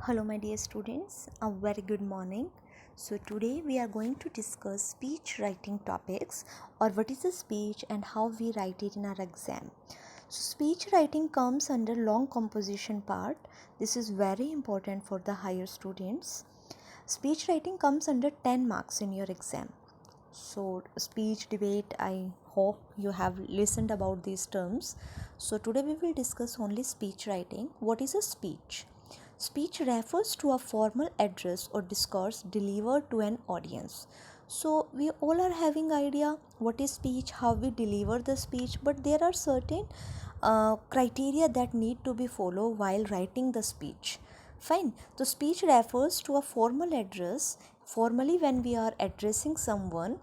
Hello, my dear students. A very good morning. So, today we are going to discuss speech writing topics, or what is a speech and how we write it in our exam. So, speech writing comes under long composition part. This is very important for the higher students. Speech writing comes under 10 marks in your exam. So, speech debate, I hope you have listened about these terms. So, today we will discuss only speech writing. What is a speech? Speech refers to a formal address or discourse delivered to an audience. So we all are having idea what is speech, how we deliver the speech, but there are certain criteria that need to be followed while writing the speech. Fine. The speech refers to a formal address. Formally, when we are addressing someone,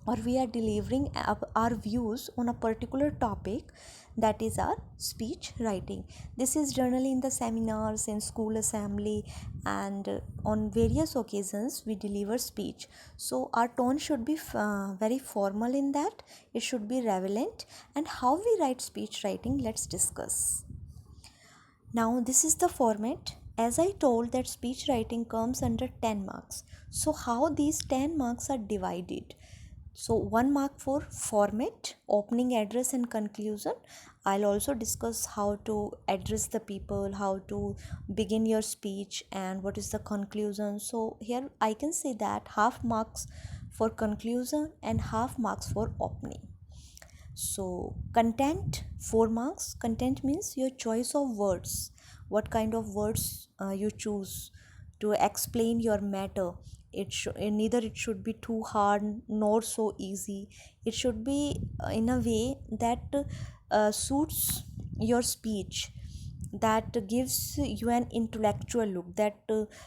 or we are delivering our views on a particular topic, that is our speech writing. This is generally in the seminars, in school assembly, and on various occasions we deliver speech. So our tone should be very formal in that. It should be relevant. And how we write speech writing, let's discuss. Now this is the format. As I told that speech writing comes under 10 marks. So how these 10 marks are divided? So 1 mark for format, opening address and conclusion. I'll also discuss how to address the people, how to begin your speech, and what is the conclusion. So here I can say that half marks for conclusion and half marks for opening. So content, 4 marks. Content means your choice of words, what kind of words you choose to explain your matter. Neither it should be too hard nor so easy. It should be in a way that suits your speech, that gives you an intellectual look, that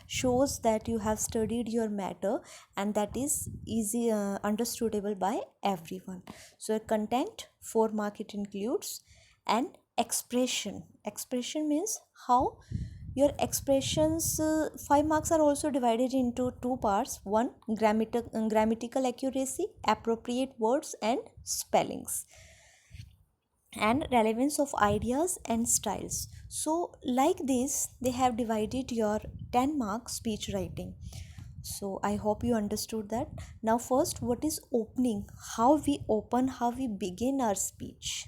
shows that you have studied your matter, and that is easy understandable by everyone. So content, 4 mark it includes. And expression means how your expressions, 5 marks are also divided into two parts. One, grammatical accuracy, appropriate words and spellings, and relevance of ideas and styles. So like this they have divided your 10 mark speech writing. So I hope you understood that. Now first, what is opening? How we open, how we begin our speech.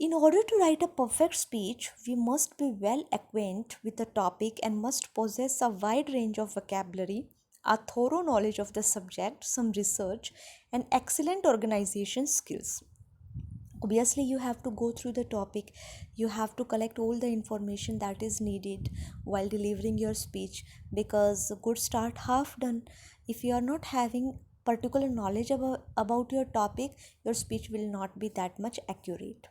In order to write a perfect speech, we must be well acquainted with the topic and must possess a wide range of vocabulary, a thorough knowledge of the subject, some research, and excellent organization skills. Obviously you have to go through the topic, you have to collect all the information that is needed while delivering your speech, because a good start half done. If you are not having particular knowledge about your topic, your speech will not be that much accurate.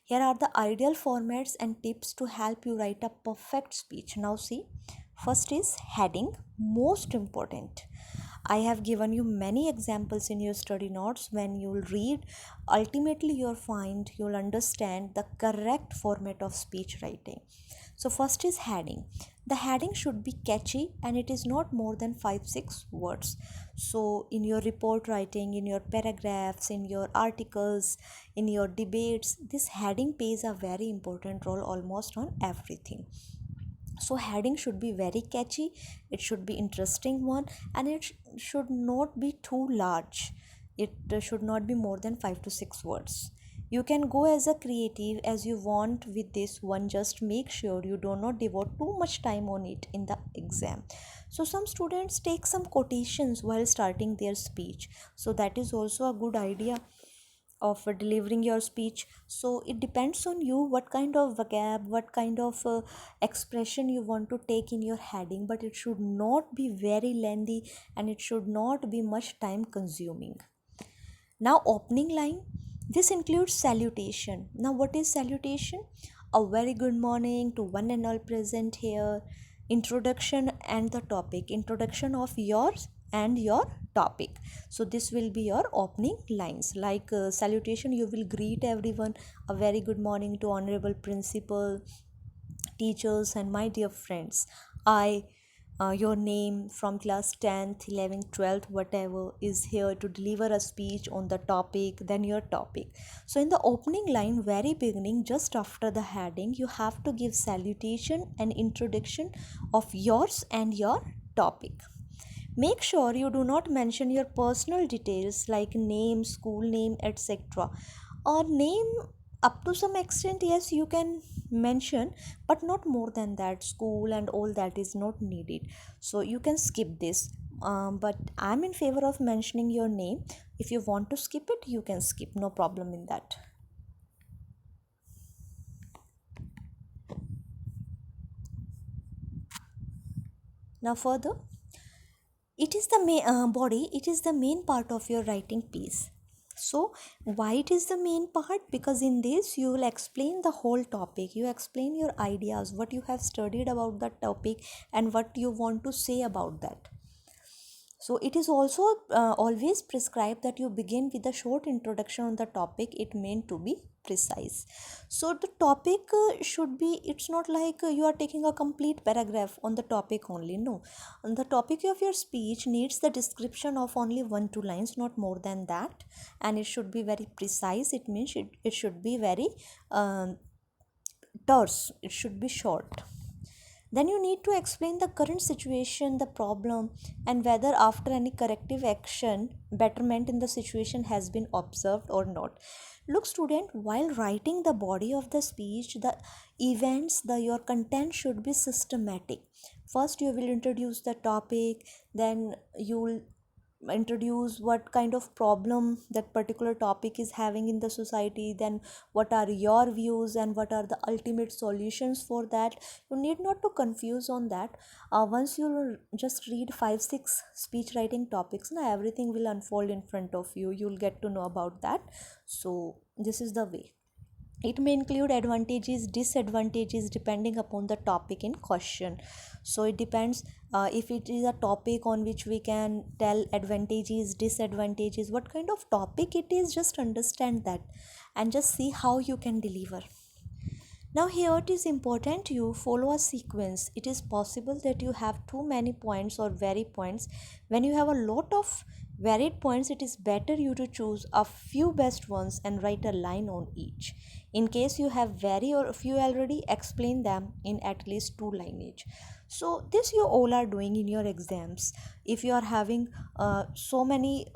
Here are the ideal formats and tips to help you write a perfect speech. Now see, first is heading, most important. I have given you many examples in your study notes. When you'll read, ultimately you'll understand the correct format of speech writing. So first is heading. The heading should be catchy and it is not more than 5-6 words. So in your report writing, in your paragraphs, in your articles, in your debates, this heading plays a very important role almost on everything. So heading should be very catchy, it should be interesting one, and it should not be too large. It should not be more than 5 to 6 words. You can go as a creative as you want with this one, just make sure you do not devote too much time on it in the exam. So some students take some quotations while starting their speech, so that is also a good idea of delivering your speech. So it depends on you what kind of vocab, what kind of expression you want to take in your heading, but it should not be very lengthy and it should not be much time consuming. Now opening line, this includes salutation. Now what is salutation? A very good morning to one and all present here. Introduction and the topic, introduction of yours and your topic. So this will be your opening lines. Like salutation, you will greet everyone, a very good morning to honorable principal, teachers and my dear friends. I your name from class 10th, 11th, 12th, whatever, is here to deliver a speech on the topic, then your topic. So in the opening line, very beginning, just after the heading, you have to give salutation and introduction of yours and your topic. Make sure you do not mention your personal details like name, school name, etc. Or name, up to some extent, yes, you can mention, but not more than that. School and all that is not needed. So you can skip this. But I'm in favor of mentioning your name. If you want to skip it, you can skip, no problem in that. Now, further, it is the body, it is the main part of your writing piece. So why it is the main part? Because in this you will explain the whole topic, you explain your ideas, what you have studied about that topic, and what you want to say about that. So it is also always prescribed that you begin with a short introduction on the topic. It meant to be precise. So the topic should be, it's not like you are taking a complete paragraph on the topic only. No, and the topic of your speech needs the description of only 1-2 lines, not more than that. And it should be very precise. It means it should be very terse, it should be short. Then you need to explain the current situation, the problem, and whether after any corrective action, betterment in the situation has been observed or not. Look, student, while writing the body of the speech, the events, your content should be systematic. First, you will introduce the topic, then you will introduce what kind of problem that particular topic is having in the society, then what are your views and what are the ultimate solutions for that. You need not to confuse on that. Once you just read 5-6 speech writing topics, now everything will unfold in front of you, you'll get to know about that. So this is the way. It may include advantages, disadvantages depending upon the topic in question. So it depends. If it is a topic on which we can tell advantages, disadvantages, what kind of topic it is, just understand that and just see how you can deliver. Now here it is important you follow a sequence. It is possible that you have too many points or varied points. When you have a lot of varied points, it is better you to choose a few best ones and write a line on each. In case you have very or few, already explain them in at least 2 line each. So this you all are doing in your exams. If you are having so many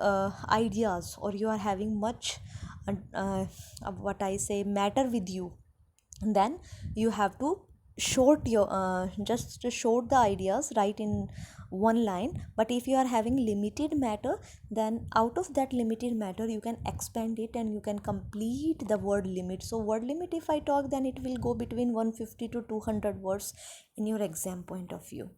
ideas, or you are having much what I say matter with you, then you have to short your just to short the ideas, write in 1 line. But if you are having limited matter, then out of that limited matter you can expand it and you can complete the word limit. So word limit, if I talk, then it will go between 150 to 200 words in your exam point of view.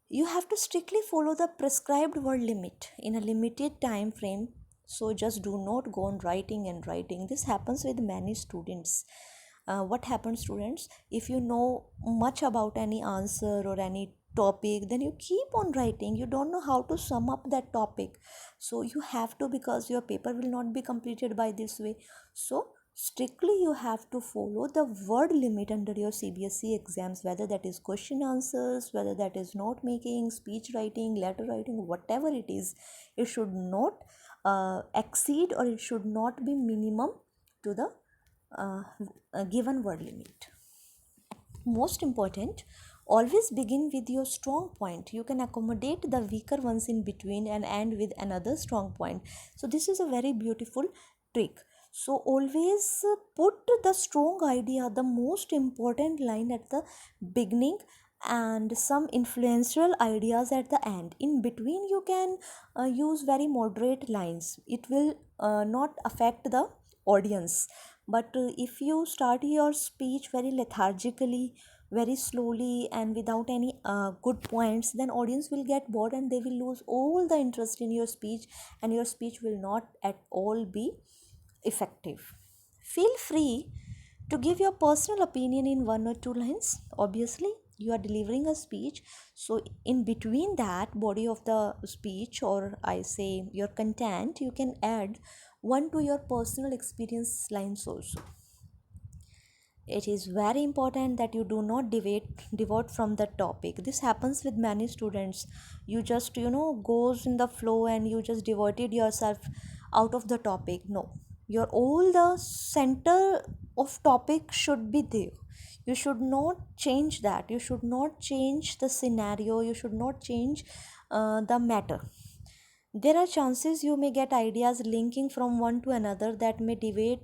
You have to strictly follow the prescribed word limit in a limited time frame. So just do not go on writing and writing. This happens with many students. What happens, students, if you know much about any answer or any topic, then you keep on writing, you don't know how to sum up that topic. So you have to, because your paper will not be completed by this way. So strictly you have to follow the word limit under your CBSE exams, whether that is question answers, whether that is note making, speech writing, letter writing, whatever it is. It should not exceed, or it should not be minimum to the uh, given word limit. Most important, always begin with your strong point. You can accommodate the weaker ones in between and end with another strong point. So this is a very beautiful trick. So always put the strong idea, the most important line at the beginning, and some influential ideas at the end. In between you can use very moderate lines. It will not affect the audience. But if you start your speech very lethargically, very slowly, and without any good points, then audience will get bored and they will lose all the interest in your speech, and your speech will not at all be effective. Feel free to give your personal opinion in 1 or 2 lines. Obviously you are delivering a speech, so in between that body of the speech, or I say your content, you can add one to your personal experience lines also. it is very important that you do not devote from the topic. This happens with many students. You just goes in the flow and you just devoted yourself out of the topic. No, your all the center of topic should be there. You should not change that. You should not change the scenario. You should not change the matter. There are chances you may get ideas linking from one to another that may deviate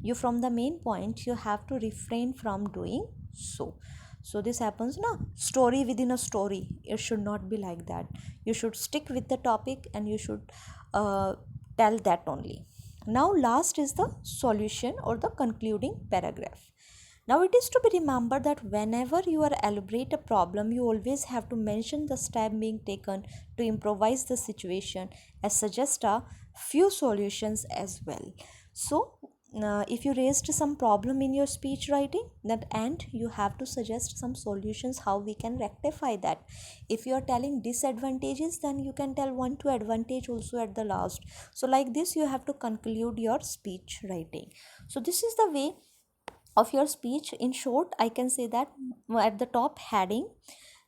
you from the main point. You have to refrain from doing so. So this happens now. Story within a story. It should not be like that. You should stick with the topic and you should uh, tell that only. Now, last is the solution or the concluding paragraph. Now, it is to be remembered that whenever you are elaborate a problem, you always have to mention the step being taken to improvise the situation, as suggest a few solutions as well. So, if you raised some problem in your speech writing, that and you have to suggest some solutions how we can rectify that. If you are telling disadvantages, then you can tell one to advantage also at the last. So like this you have to conclude your speech writing. So this is the way of your speech. In short, I can say that at the top, heading,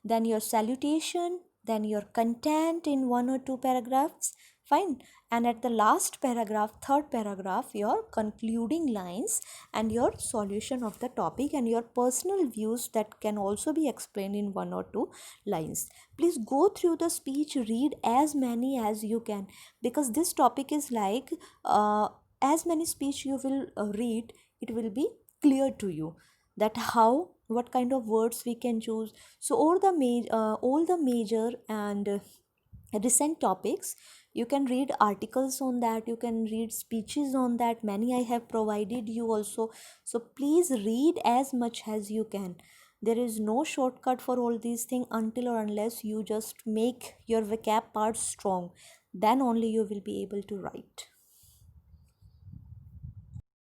then your salutation, then your content in one or two paragraphs, fine, and at the last paragraph, third paragraph, your concluding lines and your solution of the topic and your personal views that can also be explained in one or two lines. Please go through the speech, read as many as you can, because this topic is like as many speech you will read, it will be clear to you that how, what kind of words we can choose. So all the major and recent topics, you can read articles on that, you can read speeches on that, many I have provided you also. So please read as much as you can. There is no shortcut for all these things until or unless you just make your vocab part strong, then only you will be able to write.